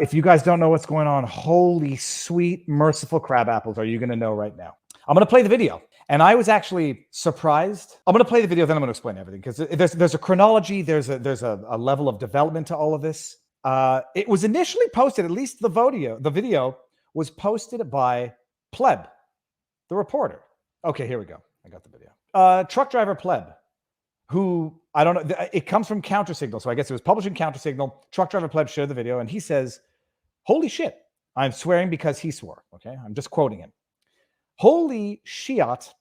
If you guys don't know what's going on, holy sweet, merciful crab apples are you going to know right now? I'm going to play the video. And I was actually surprised. I'm going to play the video, then I'm going to explain everything, because there's a chronology, there's a level of development to all of this. It was initially posted, at least the video was posted by Pleb, the reporter. Okay, here we go. I got the video. Truck driver Pleb, who, I don't know, it comes from Countersignal, so I guess it was published in Countersignal. Truck driver Pleb shared the video, and he says, holy shit, I'm swearing because he swore, okay? I'm just quoting him. Holy shit,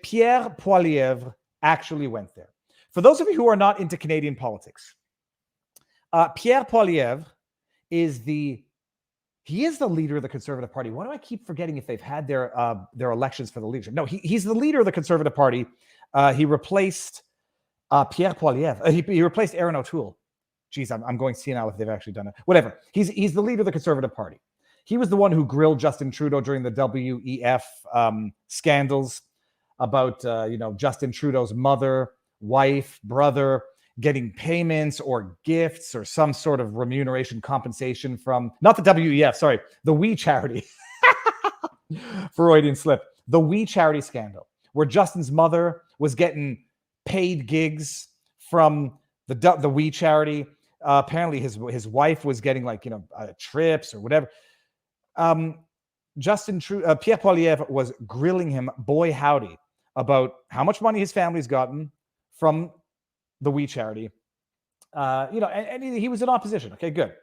Pierre Poilievre actually went there. For those of you who are not into Canadian politics, Pierre Poilievre is the leader of the Conservative Party. Why do I keep forgetting if they've had their elections for the leadership? No, he's the leader of the Conservative Party. He replaced Pierre Poilievre. He replaced Aaron O'Toole. Geez, I'm going senile if they've actually done it. Whatever. He's the leader of the Conservative Party. He was the one who grilled Justin Trudeau during the WEF scandals about Justin Trudeau's mother, wife, brother getting payments or gifts or some sort of remuneration compensation from, not the WEF, sorry, the We charity. Freudian slip. The We charity scandal, where Justin's mother was getting paid gigs from the We charity. Apparently his wife was getting trips or whatever. Pierre Poilievre was grilling him, boy howdy, about how much money his family's gotten from the We charity. And he was in opposition. Okay, good.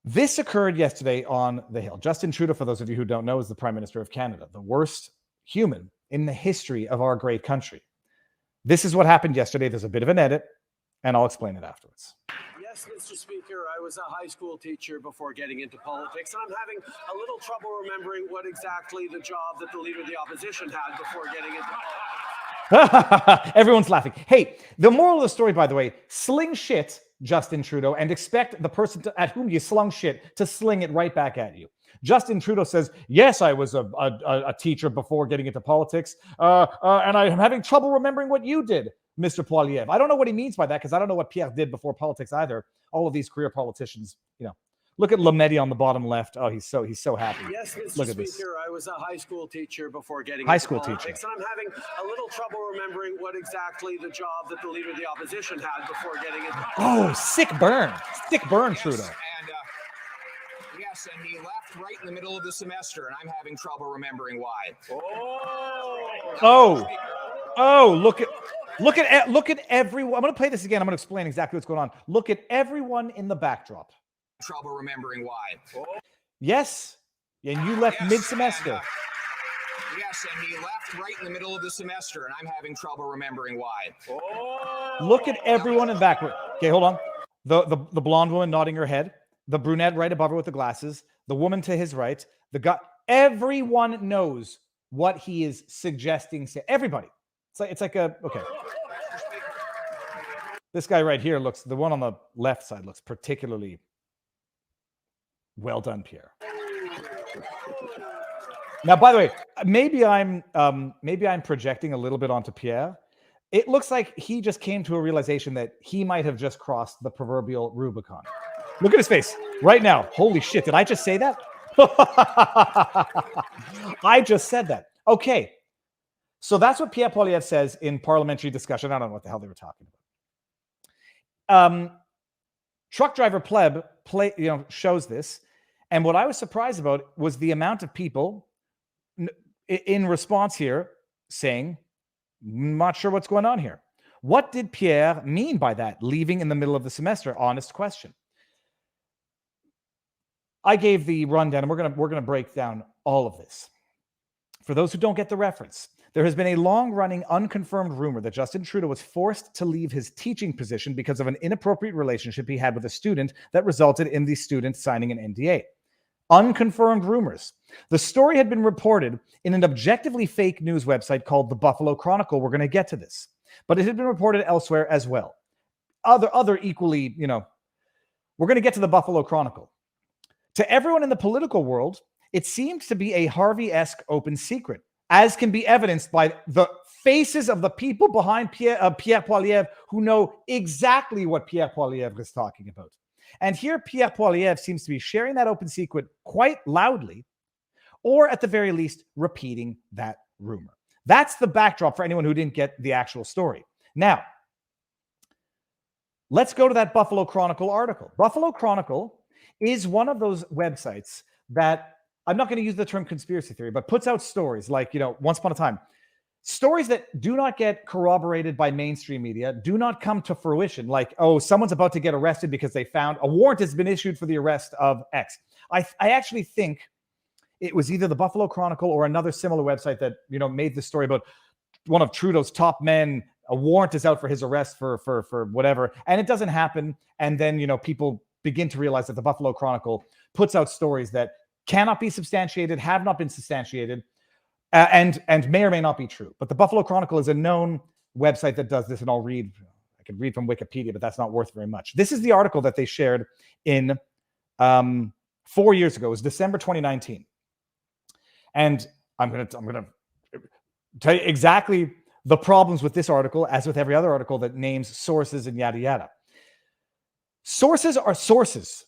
This occurred yesterday on the Hill. Justin Trudeau, for those of you who don't know, is the Prime Minister of Canada, the worst human in the history of our great country. This is what happened yesterday. There's a bit of an edit, and I'll explain it afterwards. Yes, Mr. Speaker, I was a high school teacher before getting into politics, and I'm having a little trouble remembering what exactly the job that the Leader of the Opposition had before getting into politics. Everyone's laughing. Hey, the moral of the story, by the way, sling shit, Justin Trudeau, and expect the person at whom you slung shit to sling it right back at you. Justin Trudeau says, yes, I was a teacher before getting into politics, and I'm having trouble remembering what you did, Mr. Poilievre. I don't know what he means by that, because I don't know what Pierre did before politics either. All of these career politicians, Look at Lametti on the bottom left. Oh, he's so happy. Yes, Mr. Look at Speaker, this. I was a high school teacher before getting High into school politics, teacher. and I'm having a little trouble remembering what exactly the job that the Leader of the Opposition had before getting into politics. Oh, sick burn, Trudeau. Yes, and he left right in the middle of the semester, and I'm having trouble remembering why. Look at everyone. I'm going to play this again. I'm going to explain exactly what's going on. Look at everyone in the backdrop. Trouble remembering why. Yes, and you left mid-semester. Yes, and he left right in the middle of the semester, and I'm having trouble remembering why. Look at everyone in the back. Okay, hold on. The blonde woman nodding her head. The brunette right above her with the glasses. The woman to his right. The guy. Everyone knows what he is suggesting. Everybody. It's like okay. This guy right here looks. The one on the left side looks particularly well done, Pierre. Now, by the way, maybe I'm projecting a little bit onto Pierre. It looks like he just came to a realization that he might have just crossed the proverbial Rubicon. Look at his face right now. Holy shit. Did I just say that? I just said that. Okay. So that's what Pierre Poilievre says in parliamentary discussion. I don't know what the hell they were talking about. Truck driver Pleb shows this. And what I was surprised about was the amount of people in response here saying, not sure what's going on here. What did Pierre mean by that? Leaving in the middle of the semester? Honest question. I gave the rundown, and we're gonna break down all of this. For those who don't get the reference, there has been a long-running, unconfirmed rumor that Justin Trudeau was forced to leave his teaching position because of an inappropriate relationship he had with a student that resulted in the student signing an NDA. Unconfirmed rumors. The story had been reported in an objectively fake news website called the Buffalo Chronicle. We're going to get to this, but it had been reported elsewhere as well. Other equally, we're going to get to the Buffalo Chronicle. To everyone in the political world, it seemed to be a Harvey-esque open secret, as can be evidenced by the faces of the people behind Pierre Poilievre who know exactly what Pierre Poilievre is talking about. And here Pierre Poilievre seems to be sharing that open secret quite loudly, or at the very least, repeating that rumor. That's the backdrop for anyone who didn't get the actual story. Now, let's go to that Buffalo Chronicle article. Buffalo Chronicle is one of those websites that, I'm not going to use the term conspiracy theory, but puts out stories like, once upon a time, stories that do not get corroborated by mainstream media, do not come to fruition, like, oh, someone's about to get arrested because they found a warrant has been issued for the arrest of X. I actually think it was either the Buffalo Chronicle or another similar website that, made this story about one of Trudeau's top men. A warrant is out for his arrest for whatever, and it doesn't happen. And then, people begin to realize that the Buffalo Chronicle puts out stories that cannot be substantiated, have not been substantiated, and may or may not be true. But the Buffalo Chronicle is a known website that does this, and I could read from Wikipedia, but that's not worth very much. This is the article that they shared in 4 years ago. It was December 2019. And I'm gonna tell you exactly the problems with this article, as with every other article that names sources and yada yada. Sources are sources.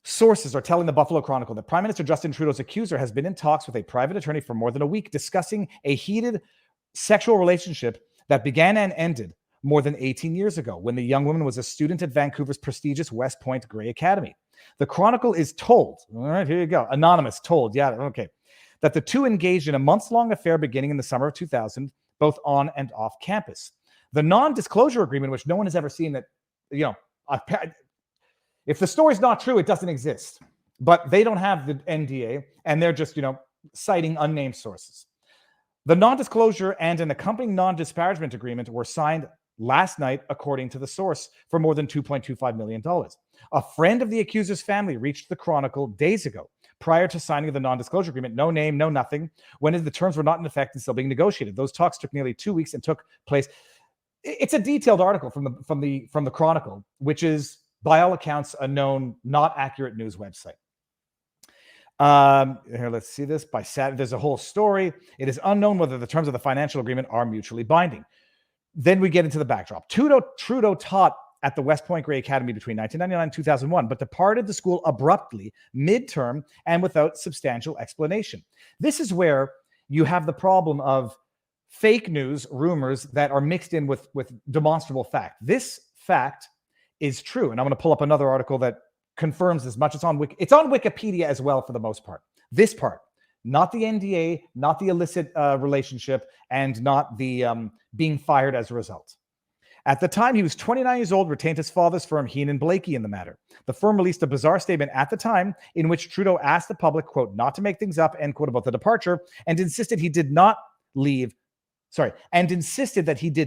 Sources are telling the Buffalo Chronicle that Prime Minister Justin Trudeau's accuser has been in talks with a private attorney for more than a week, discussing a heated sexual relationship that began and ended more than 18 years ago, when the young woman was a student at Vancouver's prestigious West Point Grey Academy. The Chronicle is told, all right, here you go, anonymous, told, yeah, okay, that the two engaged in a months-long affair beginning in the summer of 2000, both on and off campus. The non-disclosure agreement, which no one has ever seen, that, if the story's not true, it doesn't exist. But they don't have the NDA, and they're just, citing unnamed sources. The non-disclosure and an accompanying non-disparagement agreement were signed last night, according to the source, for more than $2.25 million. A friend of the accuser's family reached the Chronicle days ago, prior to signing the non-disclosure agreement. No name, no nothing. When the terms were not in effect and still being negotiated. Those talks took nearly 2 weeks and took place. It's a detailed article from the Chronicle, which is, by all accounts, a known, not accurate news website. Here, let's see this. By Saturday, there's a whole story. It is unknown whether the terms of the financial agreement are mutually binding. Then we get into the backdrop. Trudeau taught at the West Point Grey Academy between 1999 and 2001, but departed the school abruptly, midterm, and without substantial explanation. This is where you have the problem of fake news, rumors that are mixed in with demonstrable fact. This fact is true, and I'm going to pull up another article that confirms as much. It's on Wikipedia as well for the most part. This part, not the NDA, not the illicit relationship, and not the being fired as a result. At the time, he was 29 years old, retained his father's firm, Heenan Blakey, in the matter. The firm released a bizarre statement at the time in which Trudeau asked the public, quote, not to make things up, end quote, about the departure, and insisted that he did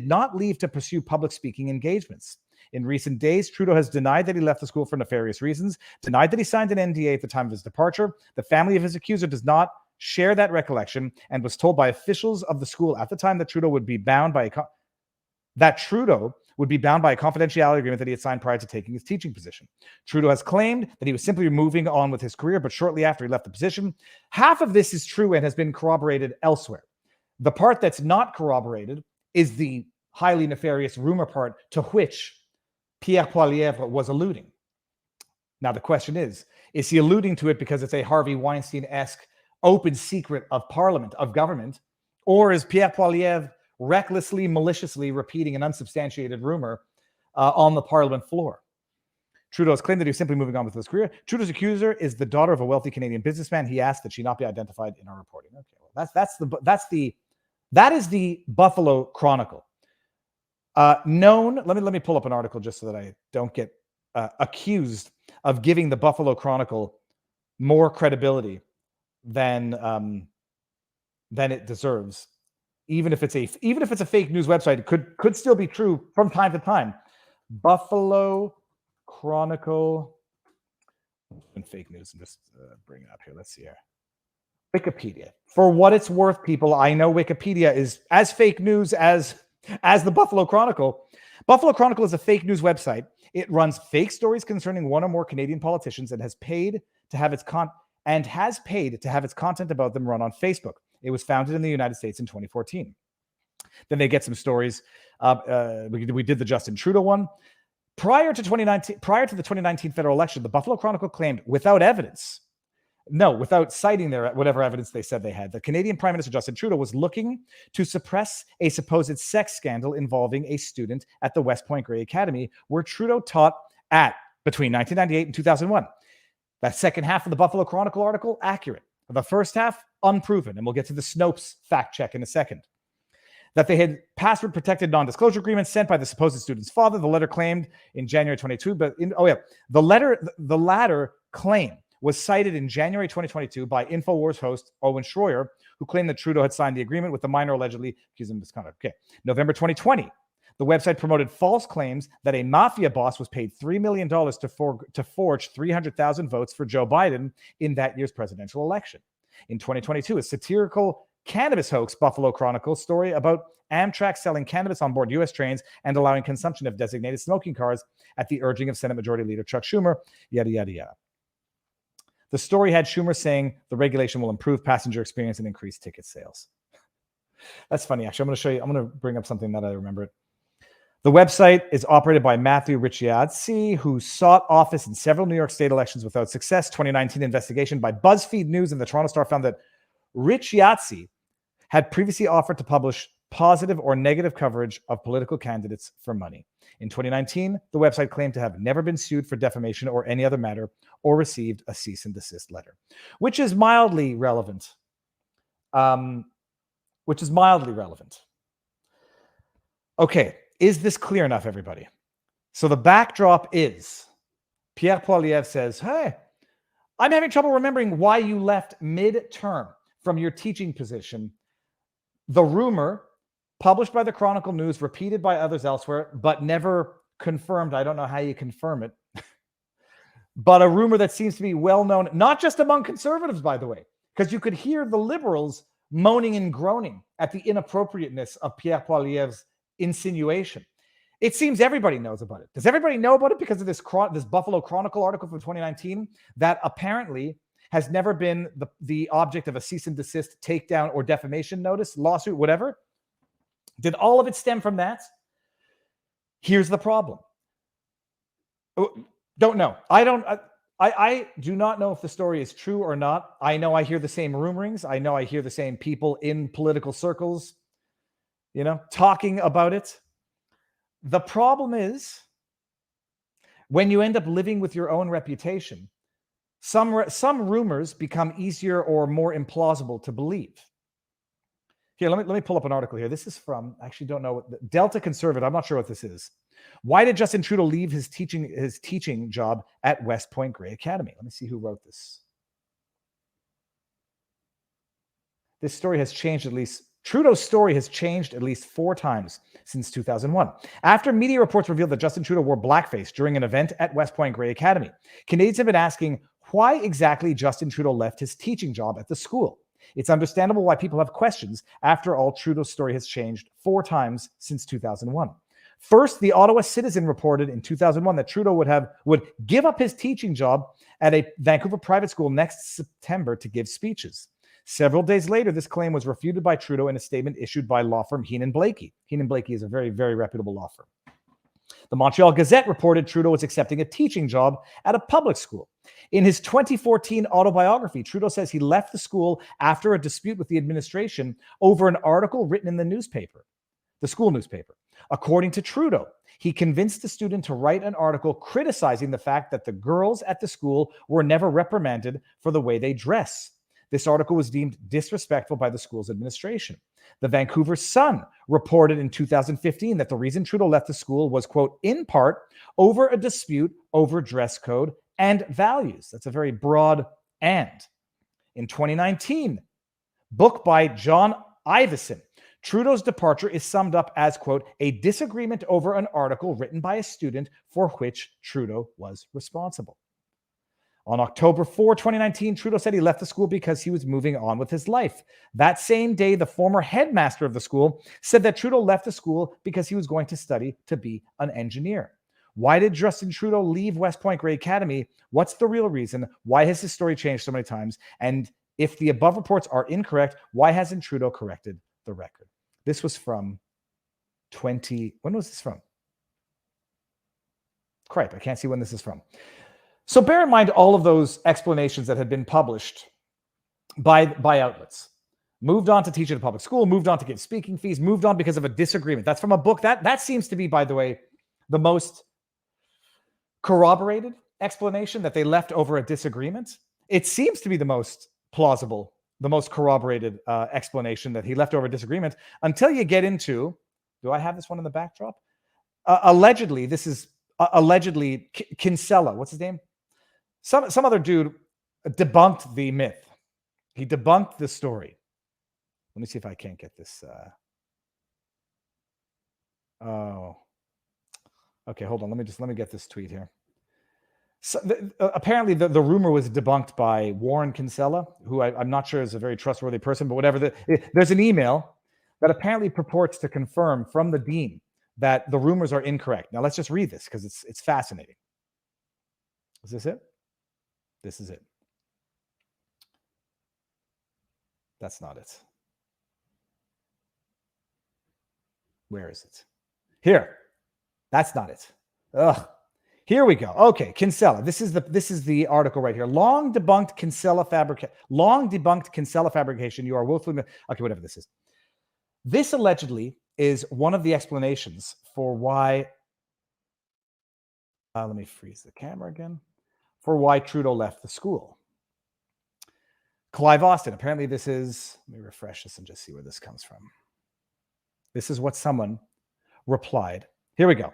not leave to pursue public speaking engagements. In recent days, Trudeau has denied that he left the school for nefarious reasons, denied that he signed an NDA at the time of his departure. The family of his accuser does not share that recollection and was told by officials of the school at the time that Trudeau would be bound by a confidentiality agreement that he had signed prior to taking his teaching position. Trudeau has claimed that he was simply moving on with his career, but shortly after he left the position. Half of this is true and has been corroborated elsewhere. The part that's not corroborated is the highly nefarious rumor part to which Pierre Poilievre was alluding. Now, the question is he alluding to it because it's a Harvey Weinstein-esque open secret of parliament, of government, or is Pierre Poilievre recklessly, maliciously repeating an unsubstantiated rumor on the parliament floor? Trudeau has claimed that he was simply moving on with his career. Trudeau's accuser is the daughter of a wealthy Canadian businessman. He asked that she not be identified in our reporting. Okay, well, that is the Buffalo Chronicle. Let me pull up an article just so that I don't get accused of giving the Buffalo Chronicle more credibility than it deserves. Even if it's a fake news website, it could still be true from time to time. Buffalo Chronicle and fake news. And just bring it up here. Let's see here. Wikipedia. For what it's worth, people, I know Wikipedia is as fake news as the Buffalo Chronicle. Buffalo Chronicle is a fake news website. It runs fake stories concerning one or more Canadian politicians and has paid to have its content about them run on Facebook. It was founded in the United States in 2014. Then they get some stories. We did the Justin Trudeau one. Prior to the 2019 federal election, the Buffalo Chronicle claimed without citing their whatever evidence they said they had, the Canadian Prime Minister Justin Trudeau was looking to suppress a supposed sex scandal involving a student at the West Point Grey Academy, where Trudeau taught at between 1998 and 2001. That second half of the Buffalo Chronicle article, accurate. The first half, unproven. And we'll get to the Snopes fact check in a second. That they had password-protected non-disclosure agreements sent by the supposed student's father. The letter claimed in January 22, the latter claim was cited in January 2022 by InfoWars host Owen Schroyer, who claimed that Trudeau had signed the agreement with the minor allegedly accused of misconduct. Okay, November 2020, the website promoted false claims that a mafia boss was paid $3 million to forge 300,000 votes for Joe Biden in that year's presidential election. In 2022, a satirical cannabis hoax Buffalo Chronicle story about Amtrak selling cannabis on board U.S. trains and allowing consumption of designated smoking cars at the urging of Senate Majority Leader Chuck Schumer, yada, yada, yada. The story had Schumer saying the regulation will improve passenger experience and increase ticket sales. That's funny, actually. I'm going to bring up something that I remember. The website is operated by Matthew Ricciazzi, who sought office in several New York State elections without success. 2019 investigation by BuzzFeed News and the Toronto Star found that Ricciazzi had previously offered to publish positive or negative coverage of political candidates for money. In 2019, the website claimed to have never been sued for defamation or any other matter or received a cease and desist letter, which is mildly relevant. Okay, is this clear enough, everybody? So the backdrop is Pierre Poilievre says, hey, I'm having trouble remembering why you left mid-term from your teaching position. The rumor, published by the Chronicle News, repeated by others elsewhere, but never confirmed. I don't know how you confirm it. But a rumor that seems to be well known, not just among conservatives, by the way, because you could hear the liberals moaning and groaning at the inappropriateness of Pierre Poilievre's insinuation. It seems everybody knows about it. Does everybody know about it because of this Buffalo Chronicle article from 2019 that apparently has never been the object of a cease and desist, takedown, or defamation notice, lawsuit, whatever? Did all of it stem from that? Here's the problem. Don't know. I do not know if the story is true or not. I know I hear the same rumorings. I know I hear the same people in political circles, talking about it. The problem is when you end up living with your own reputation, some rumors become easier or more implausible to believe. Here, let me pull up an article here. This is from, I actually don't know, Delta Conservative. I'm not sure what this is. Why did Justin Trudeau leave his teaching job at West Point Grey Academy? Let me see who wrote this. This story has changed at least. Trudeau's story has changed at least 4 times since 2001. After media reports revealed that Justin Trudeau wore blackface during an event at West Point Grey Academy, Canadians have been asking why exactly Justin Trudeau left his teaching job at the school. It's understandable why people have questions. After all, Trudeau's story has changed 4 times since 2001. First, the Ottawa Citizen reported in 2001 that Trudeau would give up his teaching job at a Vancouver private school next September to give speeches. Several days later, this claim was refuted by Trudeau in a statement issued by law firm Heenan Blakey. Heenan Blakey is a very, very reputable law firm. The Montreal Gazette reported Trudeau was accepting a teaching job at a public school. In his 2014 autobiography, Trudeau says he left the school after a dispute with the administration over an article written in the school newspaper. According to Trudeau, he convinced the student to write an article criticizing the fact that the girls at the school were never reprimanded for the way they dress. This article was deemed disrespectful by the school's administration. The Vancouver Sun reported in 2015 that the reason Trudeau left the school was, quote, in part over a dispute over dress code and values. That's a very broad and. In 2019, book by John Ivison, Trudeau's departure is summed up as, quote, a disagreement over an article written by a student for which Trudeau was responsible. On October 4, 2019, Trudeau said he left the school because he was moving on with his life. That same day, the former headmaster of the school said that Trudeau left the school because he was going to study to be an engineer. Why did Justin Trudeau leave West Point Grey Academy? What's the real reason? Why has his story changed so many times? And if the above reports are incorrect, why hasn't Trudeau corrected the record? This was from when was this from? Cripe, I can't see when this is from. So bear in mind all of those explanations that had been published by outlets. Moved on to teach at a public school, moved on to get speaking fees, moved on because of a disagreement. That's from a book. That seems to be, by the way, the most corroborated explanation, that they left over a disagreement. It seems to be the most plausible, the most corroborated explanation, that he left over a disagreement, until you get into, do I have this one in the backdrop? Allegedly, this is allegedly Kinsella. What's his name? Some other dude debunked the myth. He debunked the story. Let me see if I can't get this. Oh, okay. Hold on. Let me get this tweet here. So apparently the rumor was debunked by Warren Kinsella, who I'm not sure is a very trustworthy person, but whatever. There's an email that apparently purports to confirm from the dean that the rumors are incorrect. Now let's just read this because it's fascinating. Is this it? This is it. That's not it. Where is it? Here. That's not it. Ugh. Here we go. Okay, Kinsella. This is the article right here. Long debunked Kinsella fabrication. You are willfully. Okay, whatever this is. This allegedly is one of the explanations for why. Let me freeze the camera again. For why Trudeau left the school. Clive Austin. Apparently, this is. Let me refresh this and just see where this comes from. This is what someone replied. Here we go.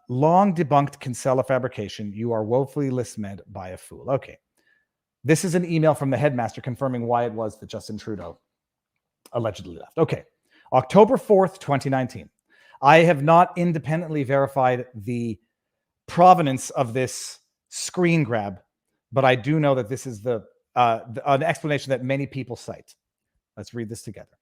Long debunked Kinsella fabrication. You are woefully misled by a fool. Okay. This is an email from the headmaster confirming why it was that Justin Trudeau allegedly left. Okay. October 4th, 2019. I have not independently verified the provenance of this screen grab, but I do know that this is an explanation that many people cite. Let's read this together.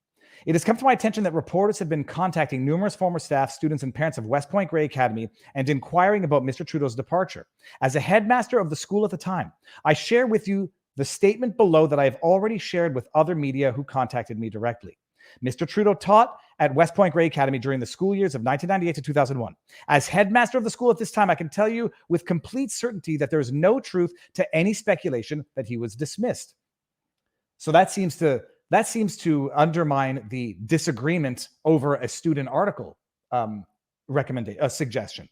It has come to my attention that reporters have been contacting numerous former staff, students, and parents of West Point Grey Academy and inquiring about Mr. Trudeau's departure. As a headmaster of the school at the time, I share with you the statement below that I have already shared with other media who contacted me directly. Mr. Trudeau taught at West Point Grey Academy during the school years of 1998 to 2001. As headmaster of the school at this time, I can tell you with complete certainty that there is no truth to any speculation that he was dismissed. So that seems to undermine the disagreement over a student article suggestion.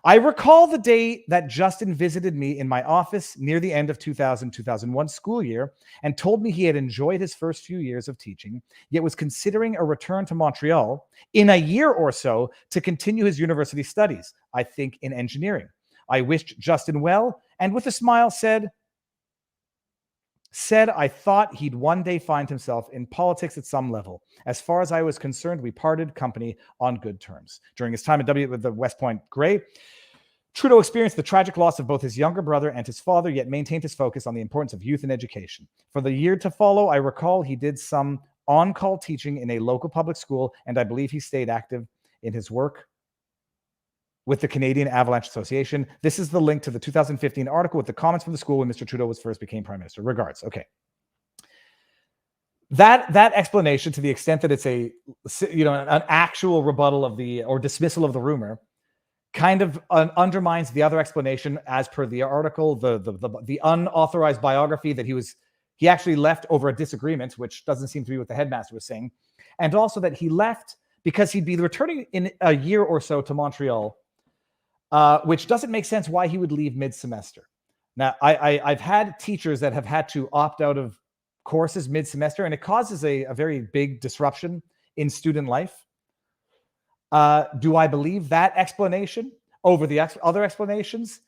I recall the day that Justin visited me in my office near the end of 2000-2001 school year and told me he had enjoyed his first few years of teaching, yet was considering a return to Montreal in a year or so to continue his university studies, I think in engineering. I wished Justin well and with a smile said I thought he'd one day find himself in politics at some level. As far as I was concerned, we parted company on good terms. During his time with the West Point Grey, Trudeau experienced the tragic loss of both his younger brother and his father, yet maintained his focus on the importance of youth and education. For the year to follow, I recall he did some on-call teaching in a local public school, and I believe he stayed active in his work with the Canadian Avalanche Association. This is the link to the 2015 article with the comments from the school when Mr. Trudeau became Prime Minister. Regards. Okay. That explanation, to the extent that it's an actual rebuttal of or dismissal of the rumor, kind of undermines the other explanation as per the article, the unauthorized biography that he actually left over a disagreement, which doesn't seem to be what the headmaster was saying, and also that he left because he'd be returning in a year or so to Montreal. Which doesn't make sense why he would leave mid-semester. Now, I've had teachers that have had to opt out of courses mid-semester, and it causes a very big disruption in student life. Do I believe that explanation over the other explanations?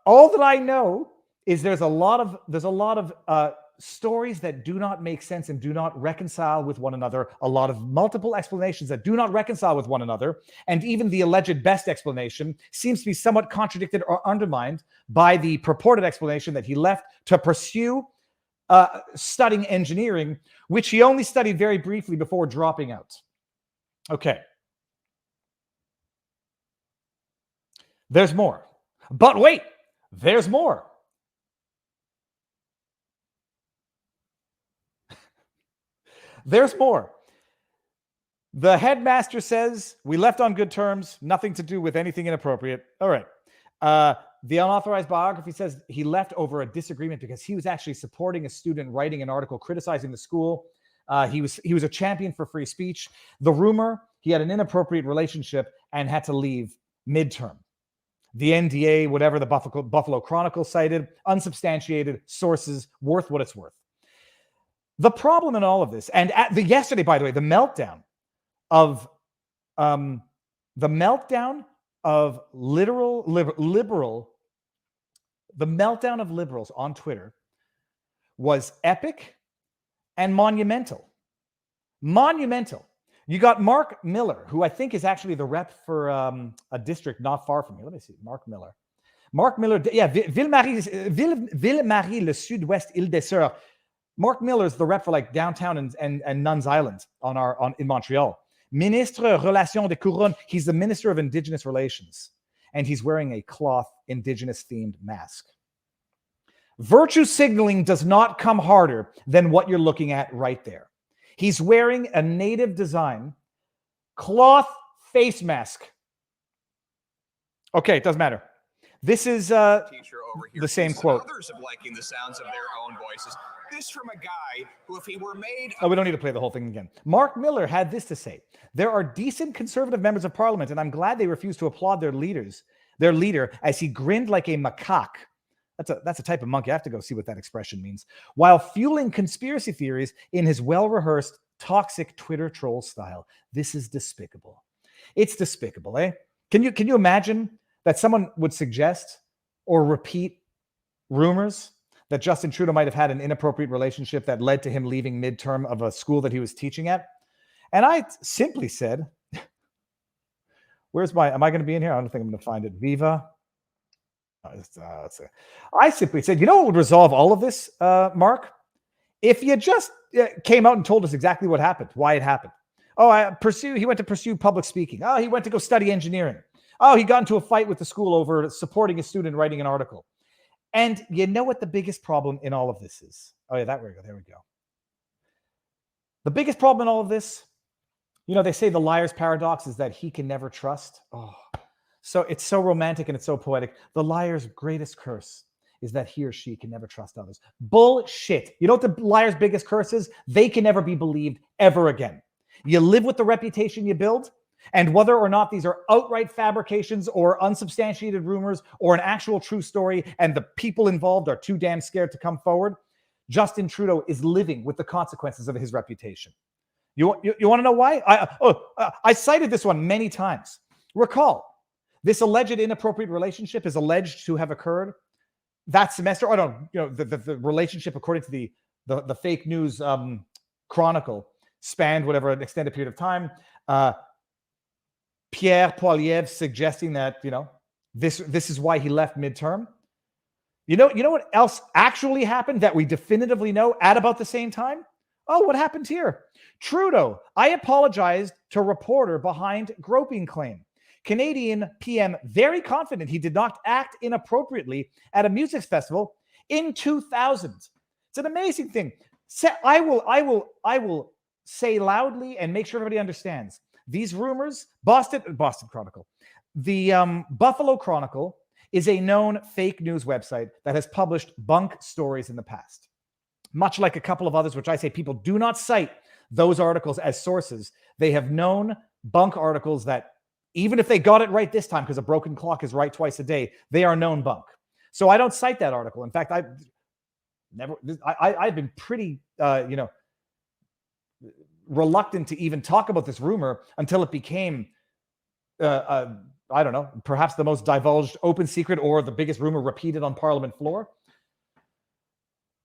All that I know is there's a lot of stories that do not make sense and do not reconcile with one another, a lot of multiple explanations that do not reconcile with one another, and even the alleged best explanation seems to be somewhat contradicted or undermined by the purported explanation that he left to pursue studying engineering, which he only studied very briefly before dropping out. Okay. There's more. But wait, there's more. There's more. The headmaster says, we left on good terms, nothing to do with anything inappropriate. All right. The unauthorized biography says he left over a disagreement because he was actually supporting a student writing an article criticizing the school. He was a champion for free speech. The rumor, he had an inappropriate relationship and had to leave midterm. The NDA, whatever the Buffalo Chronicle cited, unsubstantiated sources, worth what it's worth. The problem in all of this, and yesterday, by the way, the meltdown of liberals on Twitter was epic and monumental. Monumental. You got Mark Miller, who I think is actually the rep for a district not far from me. Let me see. Mark Miller, yeah, Ville-Marie, le Sud-Ouest, Île-des-Sœurs. Mark Miller is the rep for like downtown and Nuns Island in Montreal. Ministre Relations de Couronne. He's the Minister of Indigenous Relations, and he's wearing a cloth Indigenous-themed mask. Virtue signaling does not come harder than what you're looking at right there. He's wearing a native design cloth face mask. Okay, it doesn't matter. This is the same quote. Others of liking the sounds of their own voices. This from a guy who, if he were made... Oh, we don't need to play the whole thing again. Mark Miller had this to say. There are decent conservative members of parliament, and I'm glad they refuse to applaud their leader as he grinned like a macaque. That's a type of monkey. I have to go see what that expression means. While fueling conspiracy theories in his well-rehearsed, toxic Twitter troll style. This is despicable. It's despicable, eh? Can you imagine that someone would suggest or repeat rumors that Justin Trudeau might have had an inappropriate relationship that led to him leaving midterm of a school that he was teaching at? And I simply said, am I going to be in here? I don't think I'm going to find it. Viva. I simply said, you know what would resolve all of this, Mark? If you just came out and told us exactly what happened, why it happened. Oh, he went to pursue public speaking. Oh, he went to go study engineering. Oh, he got into a fight with the school over supporting a student writing an article. And you know what the biggest problem in all of this is? Oh, yeah, there we go. The biggest problem in all of this, they say the liar's paradox is that he can never trust. Oh, so it's so romantic and it's so poetic. The liar's greatest curse is that he or she can never trust others. Bullshit. You know what the liar's biggest curse is? They can never be believed ever again. You live with the reputation you build, and whether or not these are outright fabrications or unsubstantiated rumors or an actual true story and the people involved are too damn scared to come forward, Justin Trudeau is living with the consequences of his reputation. You want to know why? I cited this one many times. Recall, this alleged inappropriate relationship is alleged to have occurred that semester. The relationship, according to the fake news chronicle, spanned whatever an extended period of time. Pierre Poilievre suggesting that this is why he left midterm. You know what else actually happened that we definitively know at about the same time? Oh, what happened here? Trudeau, I apologized to reporter behind groping claim. Canadian PM very confident he did not act inappropriately at a music festival in 2000. It's an amazing thing. I will say loudly and make sure everybody understands. These rumors, Boston Chronicle, the Buffalo Chronicle is a known fake news website that has published bunk stories in the past. Much like a couple of others, which I say people do not cite those articles as sources. They have known bunk articles that, even if they got it right this time, because a broken clock is right twice a day, they are known bunk. So I don't cite that article. In fact, I've been pretty, reluctant to even talk about this rumor until it became, I don't know, perhaps the most divulged open secret or the biggest rumor repeated on Parliament floor.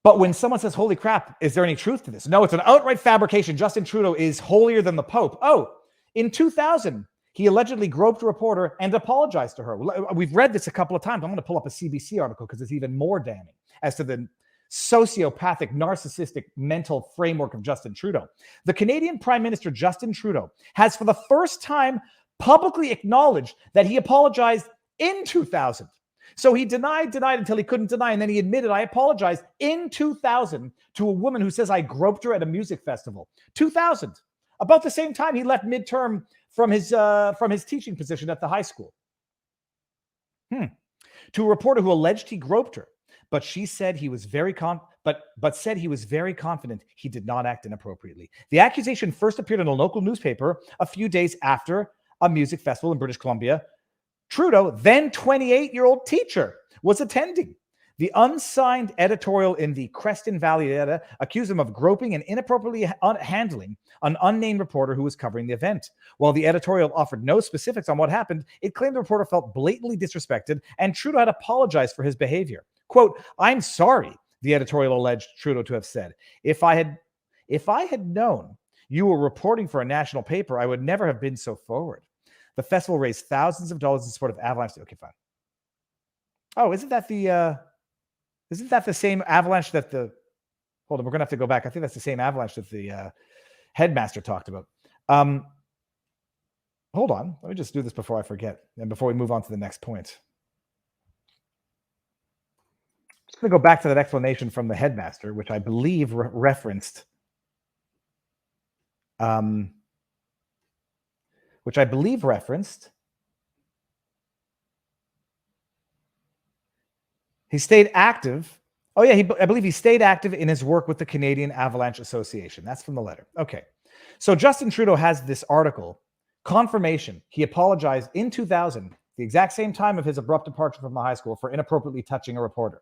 But when someone says, holy crap, is there any truth to this? No, it's an outright fabrication. Justin Trudeau is holier than the Pope. Oh, in 2000, he allegedly groped a reporter and apologized to her. We've read this a couple of times. I'm going to pull up a CBC article because it's even more damning as to the sociopathic, narcissistic mental framework of Justin Trudeau. The Canadian Prime Minister, Justin Trudeau, has for the first time publicly acknowledged that he apologized in 2000 So he denied until he couldn't deny. And then he admitted, I apologized in 2000 to a woman who says I groped her at a music festival. 2000, about the same time he left midterm from his teaching position at the high school. To a reporter who alleged he groped her, but she said he was very said he was very confident he did not act inappropriately. The accusation first appeared in a local newspaper a few days after a music festival in British Columbia Trudeau, then 28-year-old teacher, was attending. The unsigned editorial in the Creston Valley Edda accused him of groping and inappropriately handling an unnamed reporter who was covering the event. While the editorial offered no specifics on what happened, it claimed the reporter felt blatantly disrespected and Trudeau had apologized for his behavior. Quote, I'm sorry, the editorial alleged Trudeau to have said. If I had known you were reporting for a national paper, I would never have been so forward. The festival raised thousands of dollars in support of Avalanche. Okay, fine. Oh, isn't that the same Avalanche that the... Hold on, we're going to have to go back. I think that's the same Avalanche that the headmaster talked about. Hold on. Let me just do this before I forget and before we move on to the next point. I'm just going to go back to that explanation from the headmaster, which I believe referenced... He stayed active. Oh, yeah, I believe he stayed active in his work with the Canadian Avalanche Association. That's from the letter. Okay. So Justin Trudeau has this article, confirmation. He apologized in 2000, the exact same time of his abrupt departure from the high school, for inappropriately touching a reporter.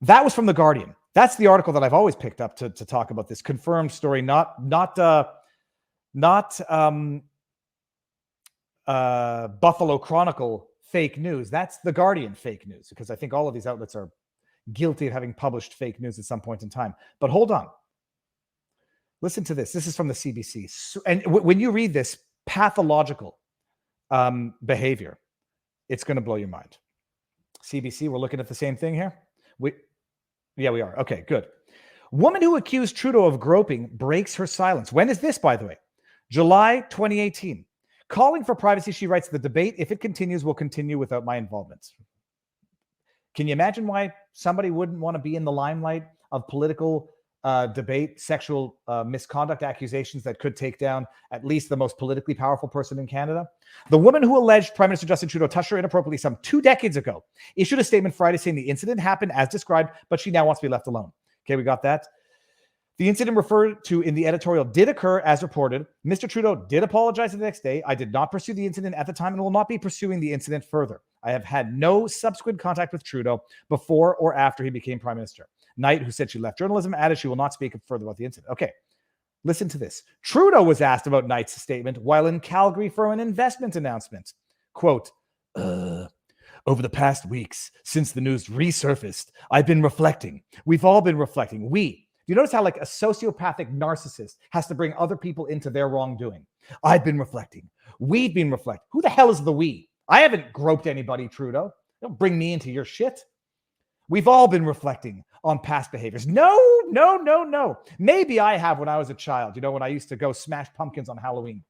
That was from The Guardian. That's the article that I've always picked up to talk about this confirmed story, not Buffalo Chronicle fake news. That's The Guardian fake news, because I think all of these outlets are guilty of having published fake news at some point in time. But hold on. Listen to this. This is from the CBC. And when you read this pathological behavior, it's going to blow your mind. CBC, we're looking at the same thing here? Yeah, we are. Okay, good. Woman who accused Trudeau of groping breaks her silence. When is this, by the way? July 2018. Calling for privacy, she writes, the debate, if it continues, will continue without my involvement. Can you imagine why somebody wouldn't want to be in the limelight of political debate, sexual misconduct accusations that could take down at least the most politically powerful person in Canada? The woman who alleged Prime Minister Justin Trudeau touched her inappropriately some 2 decades ago issued a statement Friday saying the incident happened as described, but she now wants to be left alone. Okay, we got that. The incident referred to in the editorial did occur as reported. Mr. Trudeau did apologize the next day. I did not pursue the incident at the time and will not be pursuing the incident further. I have had no subsequent contact with Trudeau before or after he became Prime Minister. Knight, who said she left journalism, added she will not speak further about the incident. Okay, listen to this. Trudeau was asked about Knight's statement while in Calgary for an investment announcement. Quote, over the past weeks, since the news resurfaced, I've been reflecting. We've all been reflecting. Do you notice how like a sociopathic narcissist has to bring other people into their wrongdoing? I've been reflecting. We've been reflecting. Who the hell is the we? I haven't groped anybody, Trudeau. Don't bring me into your shit. We've all been reflecting on past behaviors. No. Maybe I have when I was a child, when I used to go smash pumpkins on Halloween.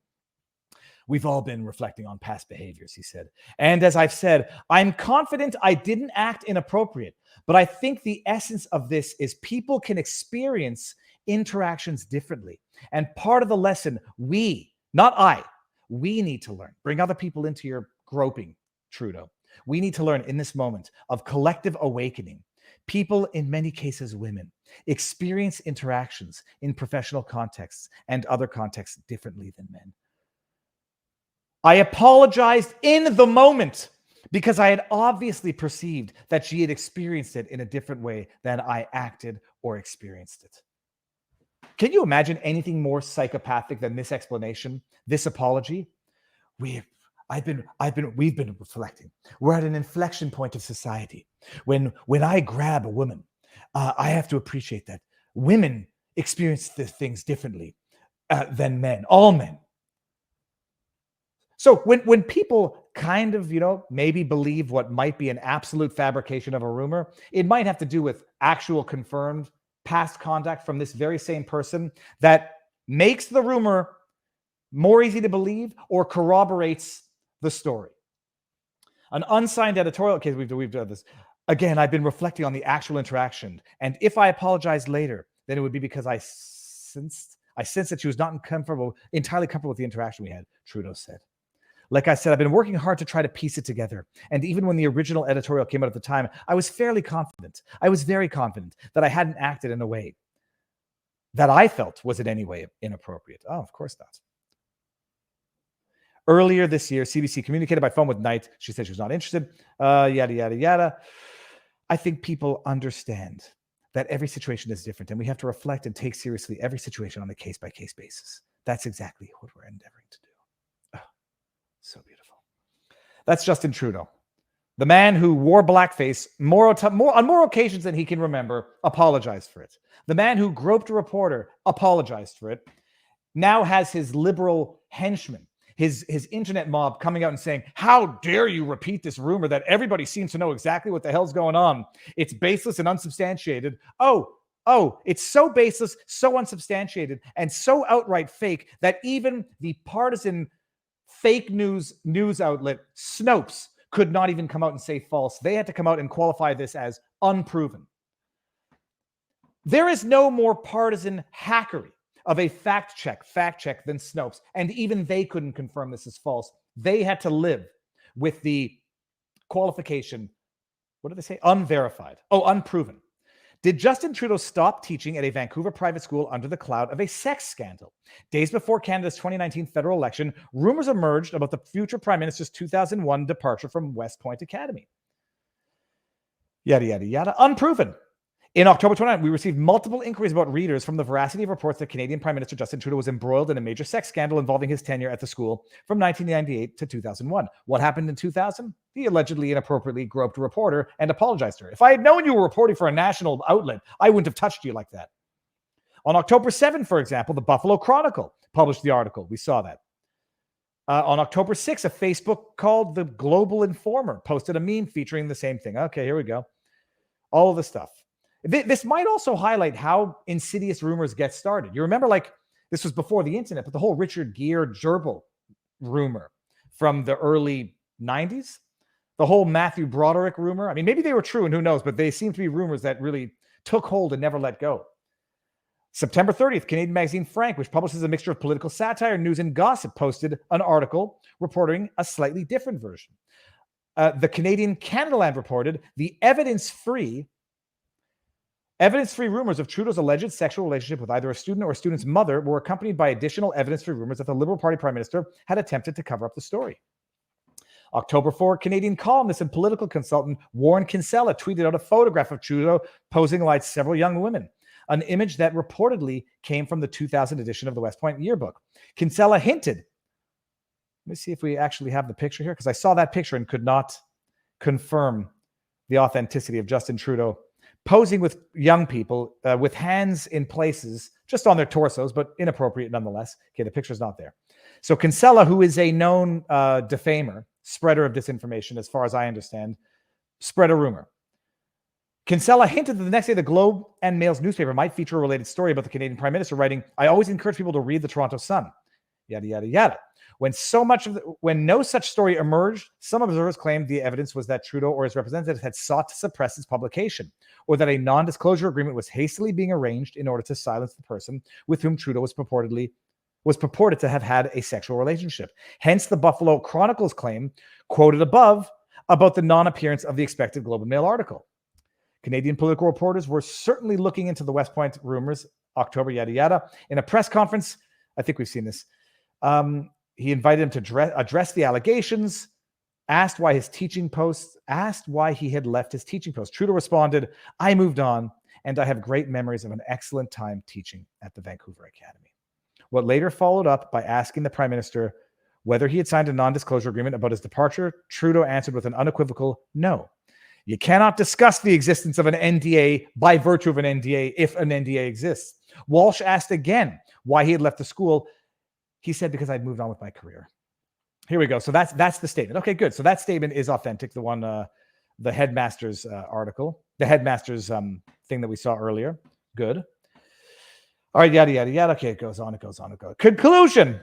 We've all been reflecting on past behaviors, he said. And as I've said, I'm confident I didn't act inappropriate. But I think the essence of this is people can experience interactions differently. And part of the lesson we need to learn. Bring other people into your groping, Trudeau. We need to learn in this moment of collective awakening. People, in many cases women, experience interactions in professional contexts and other contexts differently than men. I apologized in the moment because I had obviously perceived that she had experienced it in a different way than I acted or experienced it. Can you imagine anything more psychopathic than this explanation, this apology? We've been reflecting. We're at an inflection point of society. When I grab a woman, I have to appreciate that women experience the things differently than men, all men. So when people kind of, maybe believe what might be an absolute fabrication of a rumor, it might have to do with actual confirmed past contact from this very same person that makes the rumor more easy to believe or corroborates the story. An unsigned editorial. Okay, we've done this. Again, I've been reflecting on the actual interaction. And if I apologized later, then it would be because I sensed that she was not entirely comfortable with the interaction we had, Trudeau said. Like I said, I've been working hard to try to piece it together. And even when the original editorial came out at the time, I was fairly confident. I was very confident that I hadn't acted in a way that I felt was in any way inappropriate. Oh, of course not. Earlier this year, CBC communicated by phone with Knight. She said she was not interested. Yada, yada, yada. I think people understand that every situation is different, and we have to reflect and take seriously every situation on a case-by-case basis. That's exactly what we're endeavoring to do. Oh, so beautiful. That's Justin Trudeau, the man who wore blackface on more occasions than he can remember, apologized for it. The man who groped a reporter apologized for it. Now has his liberal henchmen, his internet mob coming out and saying, how dare you repeat this rumor that everybody seems to know exactly what the hell's going on. It's baseless and unsubstantiated. Oh, it's so baseless, so unsubstantiated, and so outright fake that even the partisan fake news outlet Snopes could not even come out and say false. They had to come out and qualify this as unproven. There is no more partisan hackery of a fact check than Snopes. And even they couldn't confirm this is false. They had to live with the qualification, what did they say? Unverified. Oh, unproven. Did Justin Trudeau stop teaching at a Vancouver private school under the cloud of a sex scandal? Days before Canada's 2019 federal election, rumors emerged about the future Prime Minister's 2001 departure from West Point Academy. Yada, yada, yada. Unproven. In October 29, we received multiple inquiries about readers from the veracity of reports that Canadian Prime Minister Justin Trudeau was embroiled in a major sex scandal involving his tenure at the school from 1998 to 2001. What happened in 2000? He allegedly inappropriately groped a reporter and apologized to her. If I had known you were reporting for a national outlet, I wouldn't have touched you like that. On October 7, for example, the Buffalo Chronicle published the article. We saw that. On October 6, a Facebook called The Global Informer posted a meme featuring the same thing. Okay, here we go. All of the stuff. This might also highlight how insidious rumors get started. You remember, like, this was before the internet, but the whole Richard Gere gerbil rumor from the early 90s, the whole Matthew Broderick rumor. I mean, maybe they were true and who knows, but they seem to be rumors that really took hold and never let go. September 30th, Canadian magazine Frank, which publishes a mixture of political satire, news, and gossip, posted an article reporting a slightly different version. The Canadian Canadaland reported the evidence-free rumors of Trudeau's alleged sexual relationship with either a student or a student's mother were accompanied by additional evidence-free rumors that the Liberal Party Prime Minister had attempted to cover up the story. October 4, Canadian columnist and political consultant Warren Kinsella tweeted out a photograph of Trudeau posing alongside several young women, an image that reportedly came from the 2000 edition of the West Point Yearbook. Kinsella hinted, let me see if we actually have the picture here, because I saw that picture and could not confirm the authenticity of Justin Trudeau posing with young people with hands in places just on their torsos, but inappropriate nonetheless. Okay, the picture's not there. So Kinsella, who is a known defamer, spreader of disinformation, as far as I understand, spread a rumor. Kinsella hinted that the next day the Globe and Mail's newspaper might feature a related story about the Canadian Prime Minister, writing, I always encourage people to read the Toronto Sun, yada, yada, yada. When no such story emerged, some observers claimed the evidence was that Trudeau or his representatives had sought to suppress its publication, or that a non-disclosure agreement was hastily being arranged in order to silence the person with whom Trudeau was purported to have had a sexual relationship. Hence the Buffalo Chronicle's claim, quoted above, about the non-appearance of the expected Globe and Mail article. Canadian political reporters were certainly looking into the West Point rumors, October, yada, yada. In a press conference, I think we've seen this, he invited him to address the allegations, asked why he had left his teaching post. Trudeau responded, I moved on, and I have great memories of an excellent time teaching at the Vancouver Academy. What later followed up by asking the Prime Minister whether he had signed a non-disclosure agreement about his departure, Trudeau answered with an unequivocal no. You cannot discuss the existence of an NDA by virtue of an NDA if an NDA exists. Walsh asked again why he had left the school. He said, because I'd moved on with my career. Here we go. So that's the statement. Okay, good. So that statement is authentic. The one, the headmaster's article, the headmaster's thing that we saw earlier. Good. All right, yada, yada, yada. Okay, it goes on. Conclusion.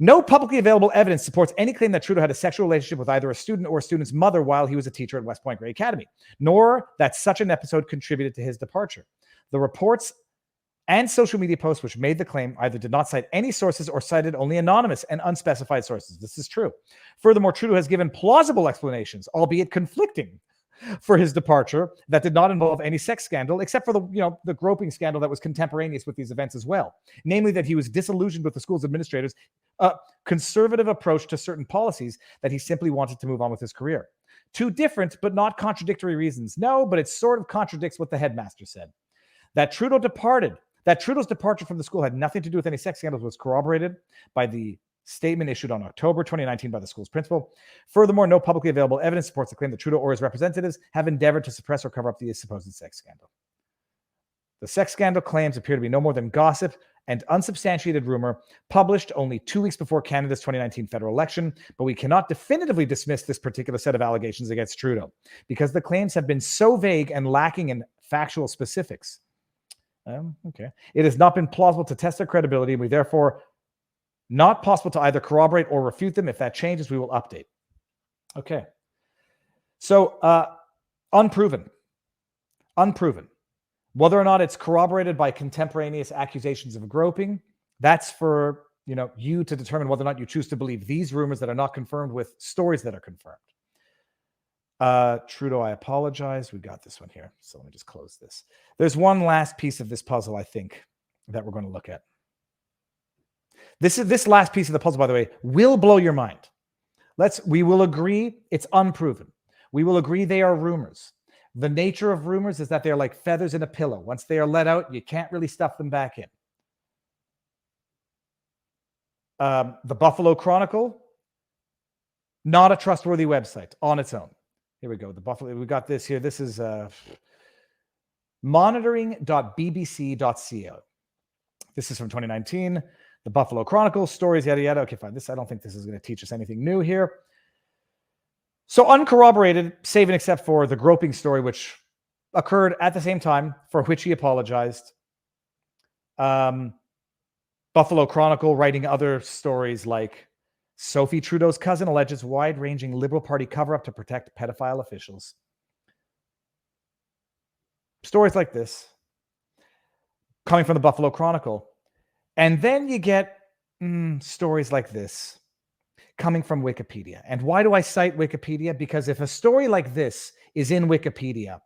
No publicly available evidence supports any claim that Trudeau had a sexual relationship with either a student or a student's mother while he was a teacher at West Point Grey Academy, nor that such an episode contributed to his departure. The reports and social media posts which made the claim either did not cite any sources or cited only anonymous and unspecified sources. This is true. Furthermore, Trudeau has given plausible explanations, albeit conflicting, for his departure that did not involve any sex scandal, except for the groping scandal that was contemporaneous with these events as well. Namely, that he was disillusioned with the school's administrators' conservative approach to certain policies, that he simply wanted to move on with his career. Two different but not contradictory reasons. No, but it sort of contradicts what the headmaster said. That Trudeau's departure from the school had nothing to do with any sex scandals was corroborated by the statement issued on October 2019 by the school's principal. Furthermore, no publicly available evidence supports the claim that Trudeau or his representatives have endeavored to suppress or cover up the supposed sex scandal. The sex scandal claims appear to be no more than gossip and unsubstantiated rumor published only 2 weeks before Canada's 2019 federal election, but we cannot definitively dismiss this particular set of allegations against Trudeau because the claims have been so vague and lacking in factual specifics. Okay. It has not been plausible to test their credibility, and we therefore not possible to either corroborate or refute them. If that changes, we will update. Okay. So, unproven. Whether or not it's corroborated by contemporaneous accusations of groping, that's for you to determine whether or not you choose to believe these rumors that are not confirmed with stories that are confirmed. Trudeau, I apologize. We got this one here. So let me just close this. There's one last piece of this puzzle, I think, that we're going to look at. This last piece of the puzzle, by the way, will blow your mind. We will agree it's unproven. We will agree they are rumors. The nature of rumors is that they're like feathers in a pillow. Once they are let out, you can't really stuff them back in. The Buffalo Chronicle, not a trustworthy website on its own. Here we go. The Buffalo, we got this here. This is monitoring.bbc.ca. This is from 2019. The Buffalo Chronicle, stories, yada, yada. Okay, fine. I don't think this is going to teach us anything new here. So uncorroborated, save and except for the groping story, which occurred at the same time, for which he apologized. Buffalo Chronicle writing other stories like Sophie Trudeau's cousin alleges wide-ranging Liberal Party cover-up to protect pedophile officials. Stories like this coming from the Buffalo Chronicle. And then you get stories like this coming from Wikipedia. And why do I cite Wikipedia? Because if a story like this is in Wikipedia,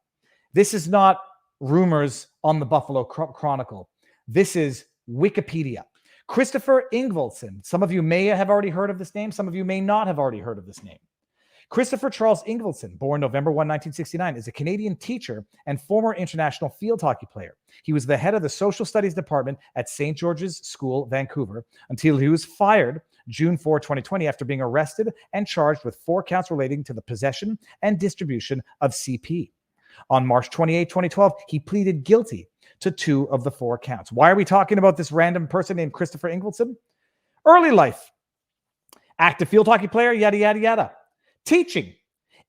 this is not rumors on the Buffalo Chronicle. This is Wikipedia. Christopher Ingvaldson. Some of you may have already heard of this name. Some of you may not have already heard of this name. Christopher Charles Ingvaldson, born November 1, 1969, is a Canadian teacher and former international field hockey player. He was the head of the social studies department at St. George's School, Vancouver, until he was fired June 4, 2020, after being arrested and charged with 4 counts relating to the possession and distribution of CP. On March 28, 2012, he pleaded guilty to 2 of the 4 counts. Why are we talking about this random person named Christopher Ingvaldson? Early life. Active field hockey player, yada, yada, yada. Teaching.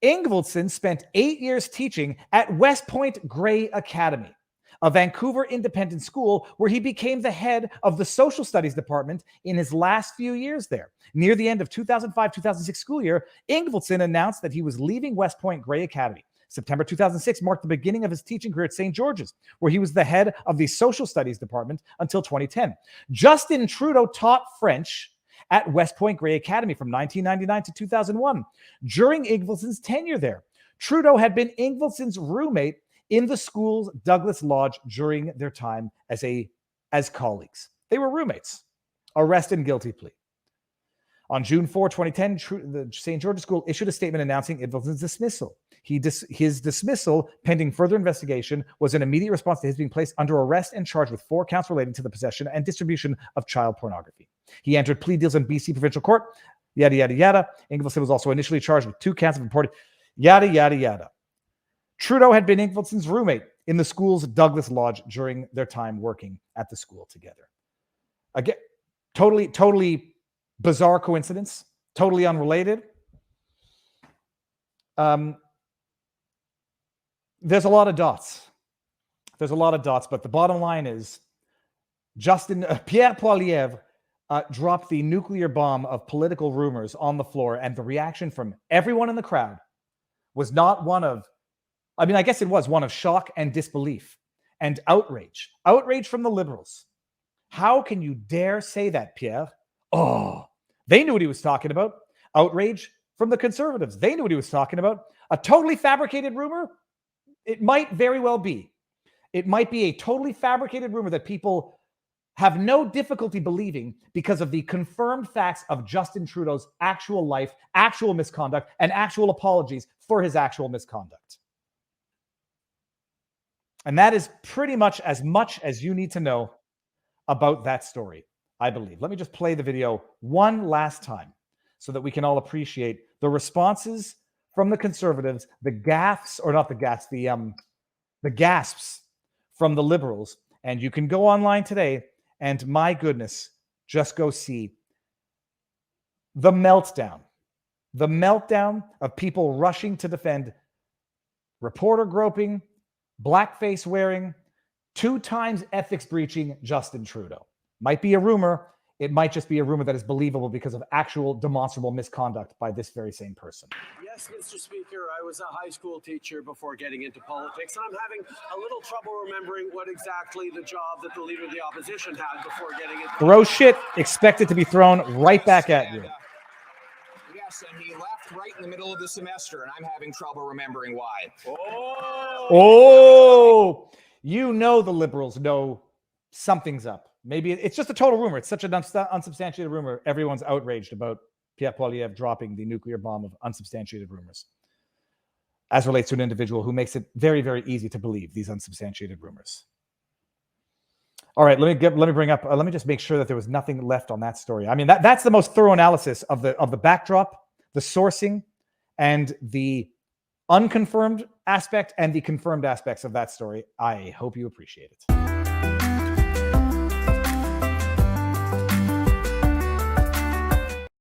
Ingvaldson spent 8 years teaching at West Point Grey Academy, a Vancouver independent school where he became the head of the social studies department in his last few years there. Near the end of 2005-2006 school year, Ingvaldson announced that he was leaving West Point Grey Academy. September 2006 marked the beginning of his teaching career at St. George's, where he was the head of the social studies department until 2010. Justin Trudeau taught French at West Point Grey Academy from 1999 to 2001. During Ingvaldson's tenure there, Trudeau had been Ingvaldson's roommate in the school's Douglas Lodge during their time as colleagues. They were roommates. Arrest and guilty plea. On June 4, 2010, the St. George's School issued a statement announcing Ingvaldson's dismissal. His dismissal, pending further investigation, was an immediate response to his being placed under arrest and charged with 4 counts relating to the possession and distribution of child pornography. He entered plea deals in BC Provincial Court, yada, yada, yada. Ingvaldson was also initially charged with 2 counts of imported, yada, yada, yada. Trudeau had been Ingvaldson's roommate in the school's Douglas Lodge during their time working at the school together. Again, totally bizarre coincidence, totally unrelated. There's a lot of dots. But the bottom line is Pierre Poilievre dropped the nuclear bomb of political rumors on the floor, and the reaction from everyone in the crowd was not one of, I mean, I guess it was one of shock and disbelief and outrage. Outrage from the Liberals. How can you dare say that, Pierre? Oh, they knew what he was talking about. Outrage from the Conservatives. They knew what he was talking about. A totally fabricated rumor? It might very well be. It might be a totally fabricated rumor that people have no difficulty believing because of the confirmed facts of Justin Trudeau's actual life, actual misconduct, and actual apologies for his actual misconduct. And that is pretty much as you need to know about that story, I believe. Let me just play the video one last time so that we can all appreciate the responses from the Conservatives, the gaffes, or not the gaffes, the gasps from the Liberals. And you can go online today and, my goodness, just go see the meltdown of people rushing to defend reporter groping, blackface wearing, 2 times ethics breaching Justin Trudeau. Might be a rumor. It might just be a rumor that is believable because of actual demonstrable misconduct by this very same person. Yes, Mr. Speaker, I was a high school teacher before getting into politics, and I'm having a little trouble remembering what exactly the job that the Leader of the Opposition had before getting into politics. Throw shit, expect it to be thrown right back at you. Yes, and he left right in the middle of the semester, and I'm having trouble remembering why. Oh, you know the Liberals know something's up. Maybe it's just a total rumor. It's such an unsubstantiated rumor. Everyone's outraged about Pierre Poilievre dropping the nuclear bomb of unsubstantiated rumors as relates to an individual who makes it very, very easy to believe these unsubstantiated rumors. All right, let me bring up. Let me just make sure that there was nothing left on that story. I mean, that's the most thorough analysis of the backdrop, the sourcing, and the unconfirmed aspect and the confirmed aspects of that story. I hope you appreciate it.